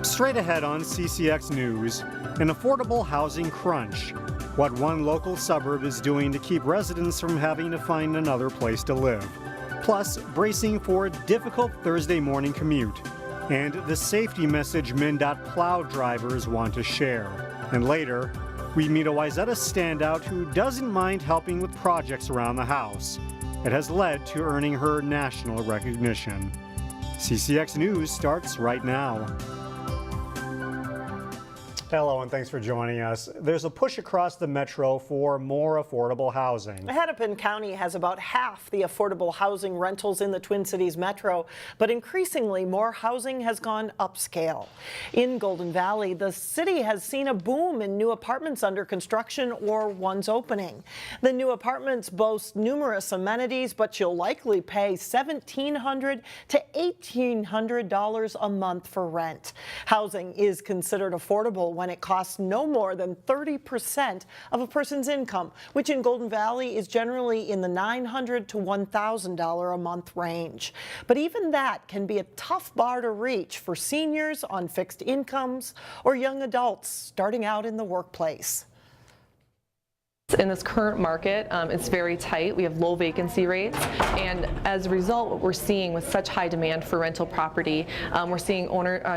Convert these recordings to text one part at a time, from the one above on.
Straight ahead on CCX News, an affordable housing crunch. What one local suburb is doing to keep residents from having to find another place to live. Plus, bracing for a difficult Thursday morning commute. And the safety message MnDOT Plow drivers want to share. And later, we meet a Wayzata standout who doesn't mind helping with projects around the house. It has led to earning her national recognition. CCX News starts right now. Hello and thanks for joining us. There's a push across the metro for more affordable housing. Hennepin County has about half the affordable housing rentals in the Twin Cities metro, but increasingly more housing has gone upscale. In Golden Valley, the city has seen a boom in new apartments under construction or ones opening. The new apartments boast numerous amenities, but you'll likely pay $1,700 to $1,800 a month for rent. Housing is considered affordable when it costs no more than 30% of a person's income, which in Golden Valley is generally in the $900 to $1,000 a month range. But even that can be a tough bar to reach for seniors on fixed incomes or young adults starting out in the workplace. In this current market, it's very tight. We have low vacancy rates, and as a result, what we're seeing with such high demand for rental property, we're seeing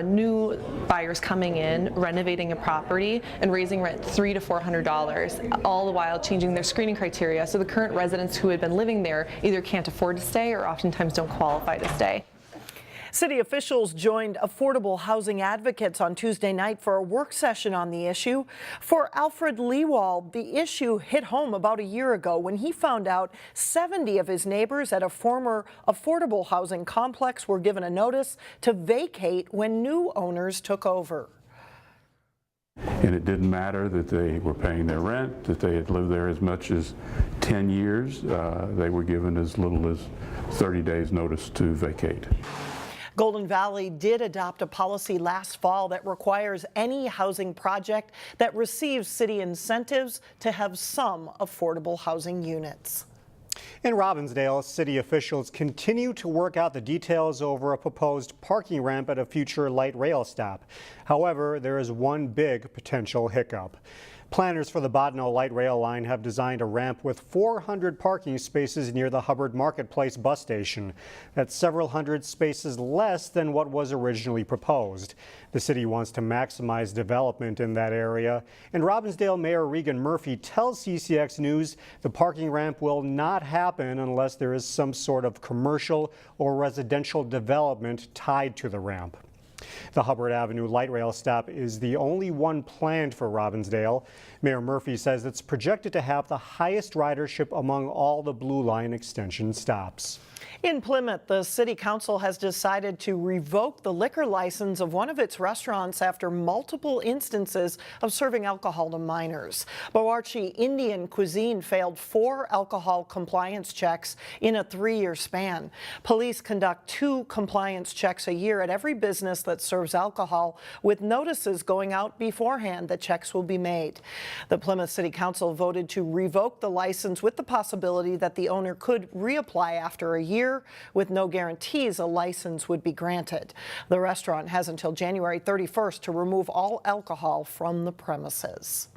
new buyers coming in, renovating a property, and raising rent $300 to $400, all the while changing their screening criteria. So the current residents who had been living there either can't afford to stay or oftentimes don't qualify to stay. City officials joined affordable housing advocates on Tuesday night for a work session on the issue. For Alfred Leewald, the issue hit home about a year ago when he found out 70 of his neighbors at a former affordable housing complex were given a notice to vacate when new owners took over. And it didn't matter that they were paying their rent, that they had lived there as much as 10 years. They were given as little as 30 days notice to vacate. Golden Valley did adopt a policy last fall that requires any housing project that receives city incentives to have some affordable housing units. In Robbinsdale, city officials continue to work out the details over a proposed parking ramp at a future light rail stop. However, there is one big potential hiccup. Planners for the Bodno light rail line have designed a ramp with 400 parking spaces near the Hubbard Marketplace bus station. That's several hundred spaces less than what was originally proposed. The city wants to maximize development in that area. And Robbinsdale Mayor Regan Murphy tells CCX News the parking ramp will not happen unless there is some sort of commercial or residential development tied to the ramp. The Hubbard Avenue light rail stop is the only one planned for Robbinsdale. Mayor Murphy says it's projected to have the highest ridership among all the Blue Line extension stops. In Plymouth, the City Council has decided to revoke the liquor license of one of its restaurants after multiple instances of serving alcohol to minors. Bawarchi Indian Cuisine failed 4 alcohol compliance checks in a 3-year span. Police conduct 2 compliance checks a year at every business that serves alcohol, with notices going out beforehand that checks will be made. The Plymouth City Council voted to revoke the license with the possibility that the owner could reapply after a year. With no guarantees a license would be granted. The restaurant has until January 31st to remove all alcohol from the premises.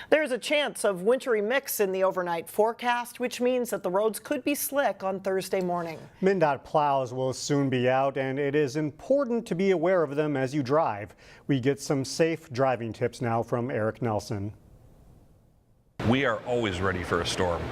There's a chance of wintry mix in the overnight forecast, which means that the roads could be slick on Thursday morning. MnDOT plows will soon be out, and it is important to be aware of them as you drive. We get some safe driving tips now from Eric Nelson. We are always ready for a storm.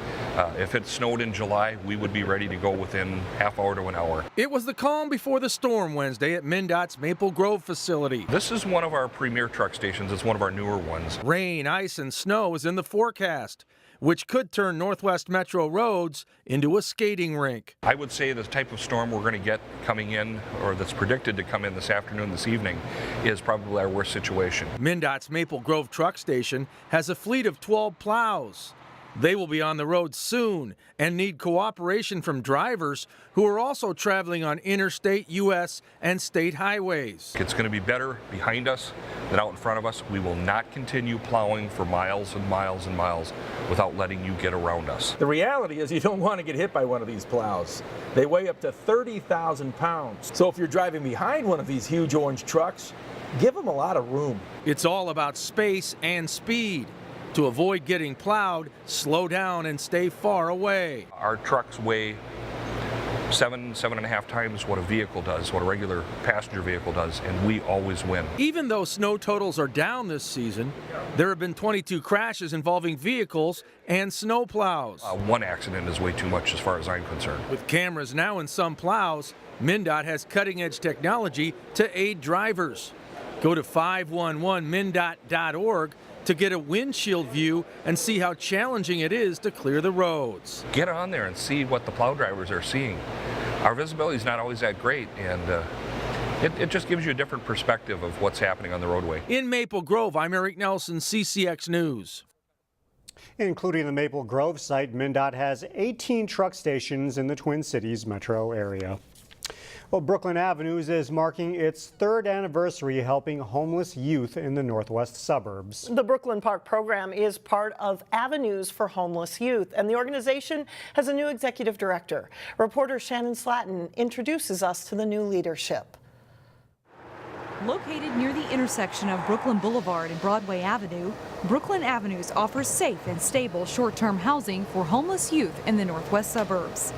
If it snowed in July, we would be ready to go within half hour to an hour. It was the calm before the storm Wednesday at MnDOT's Maple Grove facility. This is one of our premier truck stations. It's one of our newer ones. Rain, ice, and snow is in the forecast, which could turn Northwest Metro roads into a skating rink. I would say the type of storm we're going to get coming in, or that's predicted to come in this afternoon, this evening, is probably our worst situation. MnDOT's Maple Grove truck station has a fleet of 12 plows. They will be on the road soon and need cooperation from drivers who are also traveling on interstate, U.S., and state highways. It's going to be better behind us than out in front of us. We will not continue plowing for miles and miles and miles without letting you get around us. The reality is you don't want to get hit by one of these plows. They weigh up to 30,000 pounds. So if you're driving behind one of these huge orange trucks, give them a lot of room. It's all about space and speed. To avoid getting plowed, slow down and stay far away. Our trucks weigh 7.5 times what a vehicle does, what a regular passenger vehicle does, and we always win. Even though snow totals are down this season, there have been 22 crashes involving vehicles and snow plows. One accident is way too much as far as I'm concerned. With cameras now in some plows, MnDOT has cutting-edge technology to aid drivers. Go to 511mindot.org to get a windshield view and see how challenging it is to clear the roads. Get on there and see what the plow drivers are seeing. Our visibility is not always that great, and it just gives you a different perspective of what's happening on the roadway. In Maple Grove, I'm Eric Nelson, CCX News. Including the Maple Grove site, MnDOT has 18 truck stations in the Twin Cities metro area. Well, Brooklyn Avenues is marking its third anniversary helping homeless youth in the northwest suburbs. The Brooklyn Park program is part of Avenues for Homeless Youth, and the organization has a new executive director. Reporter Shannon Slatton introduces us to the new leadership. Located near the intersection of Brooklyn Boulevard and Broadway Avenue, Brooklyn Avenues offers safe and stable short-term housing for homeless youth in the northwest suburbs.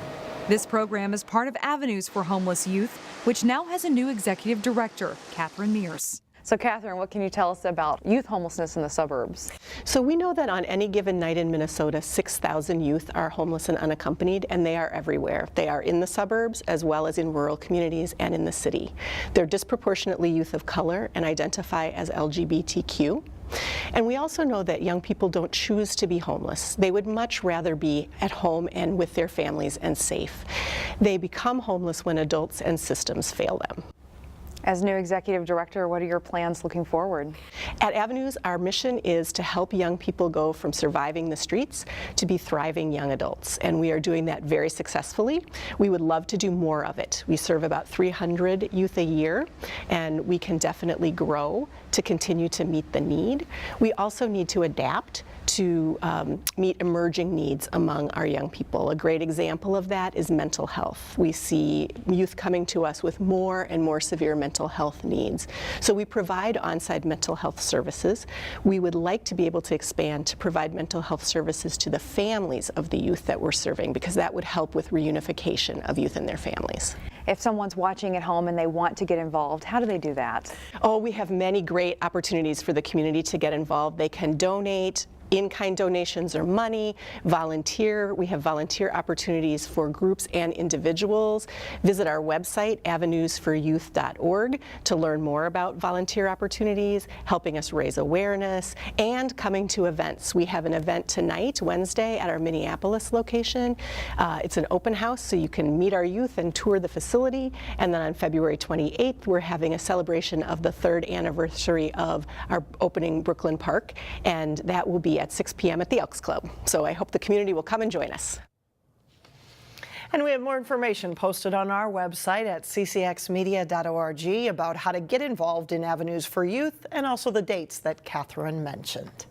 This program is part of Avenues for Homeless Youth, which now has a new executive director, Catherine Mears. So Catherine, what can you tell us about youth homelessness in the suburbs? So we know that on any given night in Minnesota, 6,000 youth are homeless and unaccompanied, and they are everywhere. They are in the suburbs as well as in rural communities and in the city. They're disproportionately youth of color and identify as LGBTQ. And we also know that young people don't choose to be homeless. They would much rather be at home and with their families and safe. They become homeless when adults and systems fail them. As new executive director, what are your plans looking forward? At Avenues, our mission is to help young people go from surviving the streets to be thriving young adults, and we are doing that very successfully. We would love to do more of it. We serve about 300 youth a year, and we can definitely grow to continue to meet the need. We also need to adapt to meet emerging needs among our young people. A great example of that is mental health. We see youth coming to us with more and more severe mental health needs. So we provide on-site mental health services. We would like to be able to expand to provide mental health services to the families of the youth that we're serving, because that would help with reunification of youth and their families. If someone's watching at home and they want to get involved, how do they do that? Oh, we have many great opportunities for the community to get involved. They can donate in-kind donations or money, volunteer. We have volunteer opportunities for groups and individuals. Visit our website, avenuesforyouth.org, to learn more about volunteer opportunities, helping us raise awareness, and coming to events. We have an event tonight, Wednesday, at our Minneapolis location. It's an open house, so you can meet our youth and tour the facility. And then on February 28th, we're having a celebration of the 3rd anniversary of our opening Brooklyn Park, and that will be at 6 p.m. at the Elks Club. So I hope the community will come and join us. And we have more information posted on our website at ccxmedia.org about how to get involved in Avenues for Youth, and also the dates that Catherine mentioned.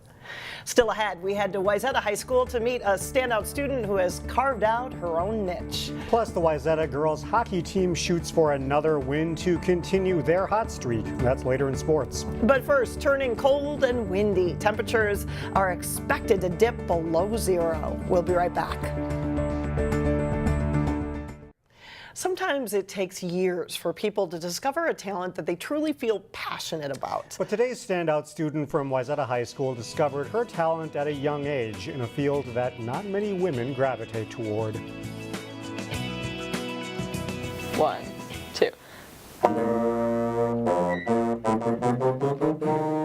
Still ahead, we head to Wayzata High School to meet a standout student who has carved out her own niche. Plus, the Wayzata girls hockey team shoots for another win to continue their hot streak. That's later in sports. But first, turning cold and windy. Temperatures are expected to dip below 0. We'll be right back. Sometimes it takes years for people to discover a talent that they truly feel passionate about. But today's standout student from Wayzata High School discovered her talent at a young age in a field that not many women gravitate toward. 1, 2.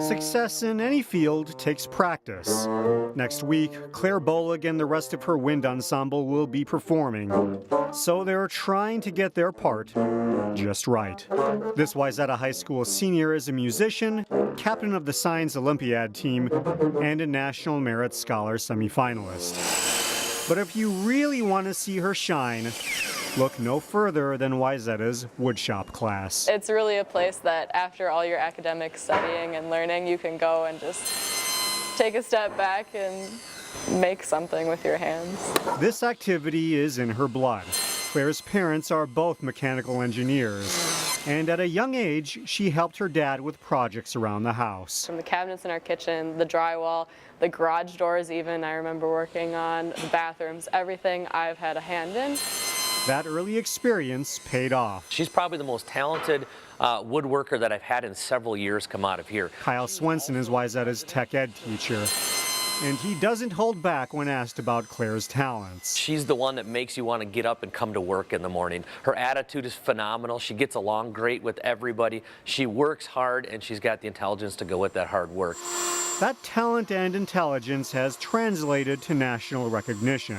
Success in any field takes practice. Next week, Claire Bollig and the rest of her wind ensemble will be performing. So they're trying to get their part just right. This Wayzata High School senior is a musician, captain of the Science Olympiad team, and a National Merit Scholar semifinalist. But if you really want to see her shine, look no further than Wayzata's woodshop class. It's really a place that after all your academic studying and learning, you can go and just take a step back and make something with your hands. This activity is in her blood. Claire's parents are both mechanical engineers, and at a young age, she helped her dad with projects around the house. From the cabinets in our kitchen, the drywall, the garage doors even, I remember working on, the bathrooms, everything I've had a hand in. That early experience paid off. She's probably the most talented woodworker that I've had in several years come out of here. Kyle Swenson is Wayzata's tech ed teacher, and he doesn't hold back when asked about Claire's talents. She's the one that makes you want to get up and come to work in the morning. Her attitude is phenomenal. She gets along great with everybody. She works hard, and she's got the intelligence to go with that hard work. That talent and intelligence has translated to national recognition.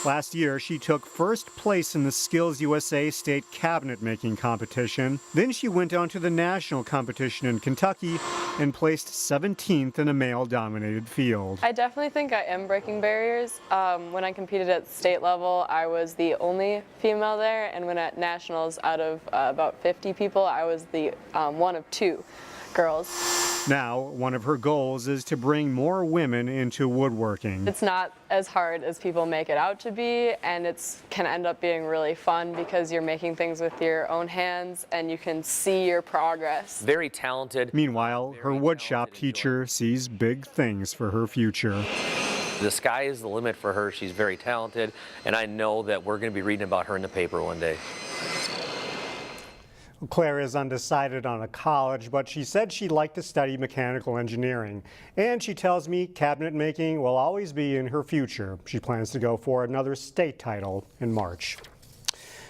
Last year, she took first place in the Skills USA State Cabinet Making Competition. Then she went on to the national competition in Kentucky and placed 17th in a male-dominated field. I definitely think I am breaking barriers. When I competed at state level, I was the only female there, and when at nationals, out of about 50 people, I was the one of 2 girls. Now, one of her goals is to bring more women into woodworking. It's not as hard as people make it out to be, and it can end up being really fun because you're making things with your own hands and you can see your progress. Very talented. Meanwhile, her woodshop teacher sees big things for her future. The sky is the limit for her. She's very talented, and I know that we're going to be reading about her in the paper one day. Claire is undecided on a college, but she said she'd like to study mechanical engineering. And she tells me cabinet making will always be in her future. She plans to go for another state title in March.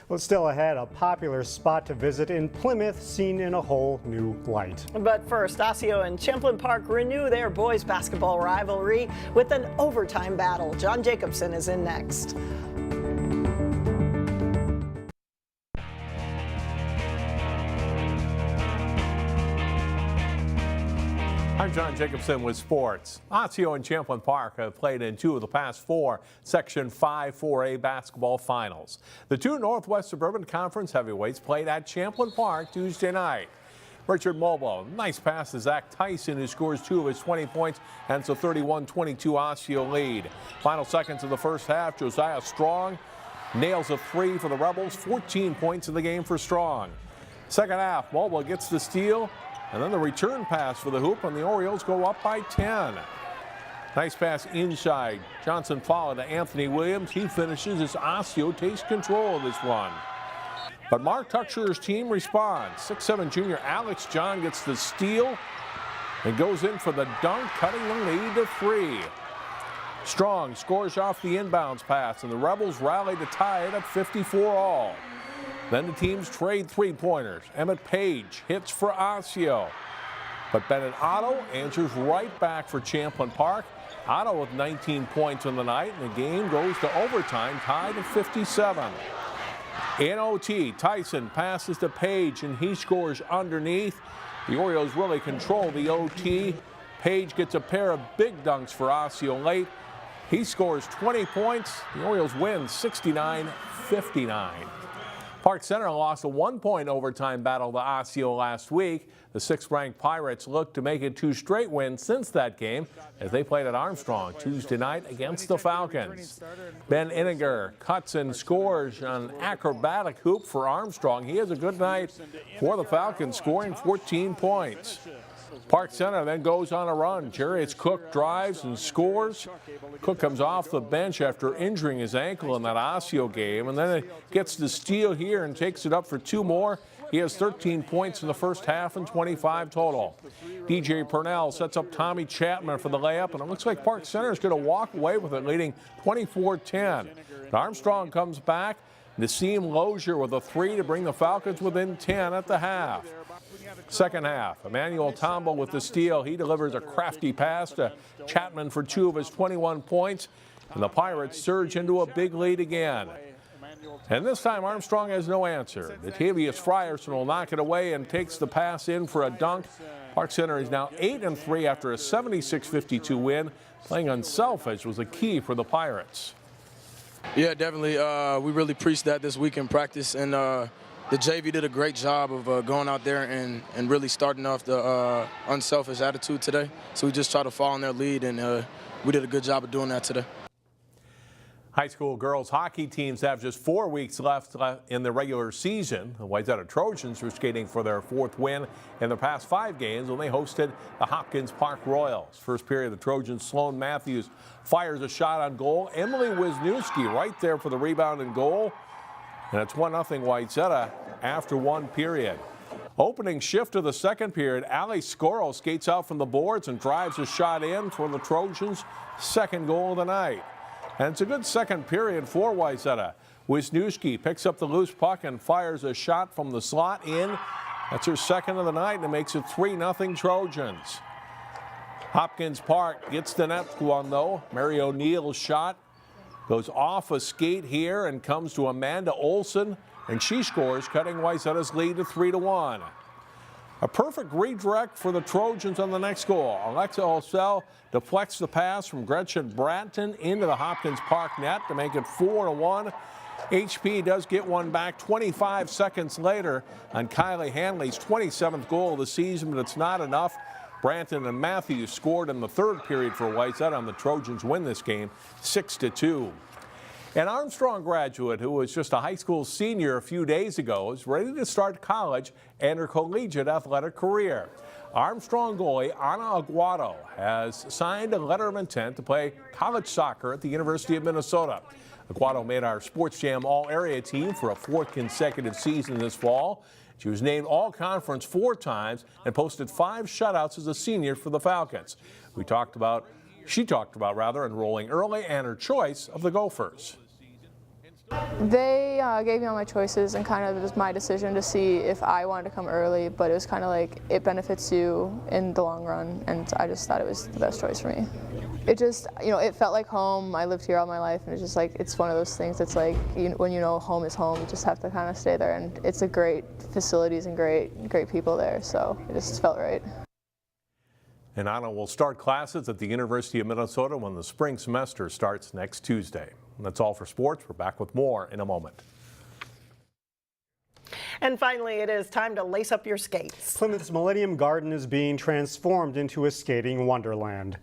Well, still ahead, a popular spot to visit in Plymouth seen in a whole new light. But first, Osseo and Champlin Park renew their boys basketball rivalry with an overtime battle. John Jacobson is in next. I'm John Jacobson with sports. Osseo and Champlin Park have played in 2 of the past 4 Section 5 4A basketball finals. The 2 Northwest Suburban Conference heavyweights played at Champlin Park Tuesday night. Richard Mobo, nice pass to Zach Tyson, who scores 2 of his 20 points, and it's a 31-22 Osseo lead. Final seconds of the first half, Josiah Strong nails a 3 for the Rebels, 14 points in the game for Strong. Second half, Mobo gets the steal, and then the return pass for the hoop, and the Orioles go up by 10. Nice pass inside. Johnson followed to Anthony Williams. He finishes as Osseo takes control of this one. But Mark Tucksher's team responds. 6'7" junior Alex John gets the steal and goes in for the dunk, cutting the lead to 3. Strong scores off the inbounds pass, and the Rebels rally to tie it at 54-all. Then the teams trade 3-pointers. Emmett Page hits for Osseo. But Bennett Otto answers right back for Champlin Park. Otto with 19 points in the night, and the game goes to overtime, tied at 57. In OT, Tyson passes to Page, and he scores underneath. The Orioles really control the OT. Page gets a pair of big dunks for Osseo late. He scores 20 points. The Orioles win 69-59. Park Center lost a 1-point overtime battle to Osseo last week. The 6th-ranked Pirates look to make it 2 straight wins since that game as they played at Armstrong Tuesday night against the Falcons. Ben Inninger cuts and scores an acrobatic hoop for Armstrong. He has a good night for the Falcons, scoring 14 points. Park Center then goes on a run. Jarius Cook drives and scores. Cook comes off the bench after injuring his ankle in that Osseo game, and then gets the steal here and takes it up for 2 more. He has 13 points in the first half and 25 total. DJ Purnell sets up Tommy Chapman for the layup, and it looks like Park Center is going to walk away with it, leading 24-10. Armstrong comes back. Nassim Lozier with a 3 to bring the Falcons within 10 at the half. Second half, Emmanuel Tombo with the steal. He delivers a crafty pass to Chapman for 2 of his 21 points, and the Pirates surge into a big lead again. And this time Armstrong has no answer. Datavius Frierson will knock it away and takes the pass in for a dunk. Park Center is now 8-3 after a 76-52 win. Playing unselfish was a key for the Pirates. Yeah, definitely. We really preached that this week in practice, and the JV did a great job of going out there and really starting off the unselfish attitude today. So we just tried to follow in their lead, and we did a good job of doing that today. High school girls hockey teams have just 4 weeks left in the regular season. The Wayzata Trojans were skating for their 4th win in the past 5 games when they hosted the Hopkins Park Royals. First period, the Trojans' Sloan Matthews fires a shot on goal. Emily Wisniewski right there for the rebound and goal. And it's 1-0 Wayzata after 1 period. Opening shift of the second period, Ali Scoro skates out from the boards and drives a shot in for the Trojans' 2nd goal of the night. And it's a good second period for Wayzata. Wisniewski picks up the loose puck and fires a shot from the slot in. That's her 2nd of the night, and it makes it 3-0 Trojans. Hopkins Park gets the net one, though. Mary O'Neill's shot goes off a skate here and comes to Amanda Olson, and she scores, cutting Wayzata's lead to 3-1. A perfect redirect for the Trojans on the next goal. Alexa Osseo deflects the pass from Gretchen Bratton into the Hopkins Park net to make it 4-1. HP does get one back 25 seconds later on Kylie Hanley's 27th goal of the season, but it's not enough. Branton and Matthews scored in the 3rd period for Wayzata, and the Trojans win this game 6-2. An Armstrong graduate who was just a high school senior a few days ago is ready to start college and her collegiate athletic career. Armstrong goalie Anna Aguado has signed a letter of intent to play college soccer at the University of Minnesota. Aguado made our Sports Jam All-Area team for a 4th consecutive season this fall. She was named All-Conference 4 times and posted 5 shutouts as a senior for the Falcons. She talked about enrolling early and her choice of the Gophers. They gave me all my choices, and kind of it was my decision to see if I wanted to come early, but it was kind of like it benefits you in the long run, and I just thought it was the best choice for me. It just, it felt like home. I lived here all my life, and it's just like, it's one of those things that's like, when you know home is home, you just have to kind of stay there, and it's a great facilities and great people there, so it just felt right. And Anna will start classes at the University of Minnesota when the spring semester starts next Tuesday. And that's all for sports. We're back with more in a moment. And finally, it is time to lace up your skates. Plymouth's Millennium Garden is being transformed into a skating wonderland.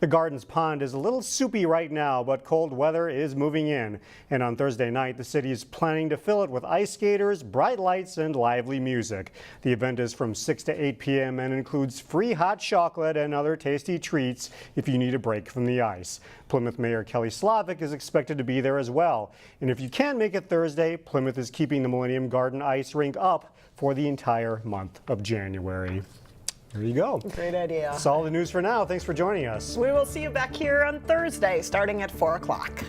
The garden's pond is a little soupy right now, but cold weather is moving in. And on Thursday night, the city is planning to fill it with ice skaters, bright lights, and lively music. The event is from 6 to 8 p.m. and includes free hot chocolate and other tasty treats if you need a break from the ice. Plymouth Mayor Kelly Slavic is expected to be there as well. And if you can't make it Thursday, Plymouth is keeping the Millennium Garden ice rink up for the entire month of January. There you go. Great idea. That's all the news for now. Thanks for joining us. We will see you back here on Thursday starting at 4 o'clock.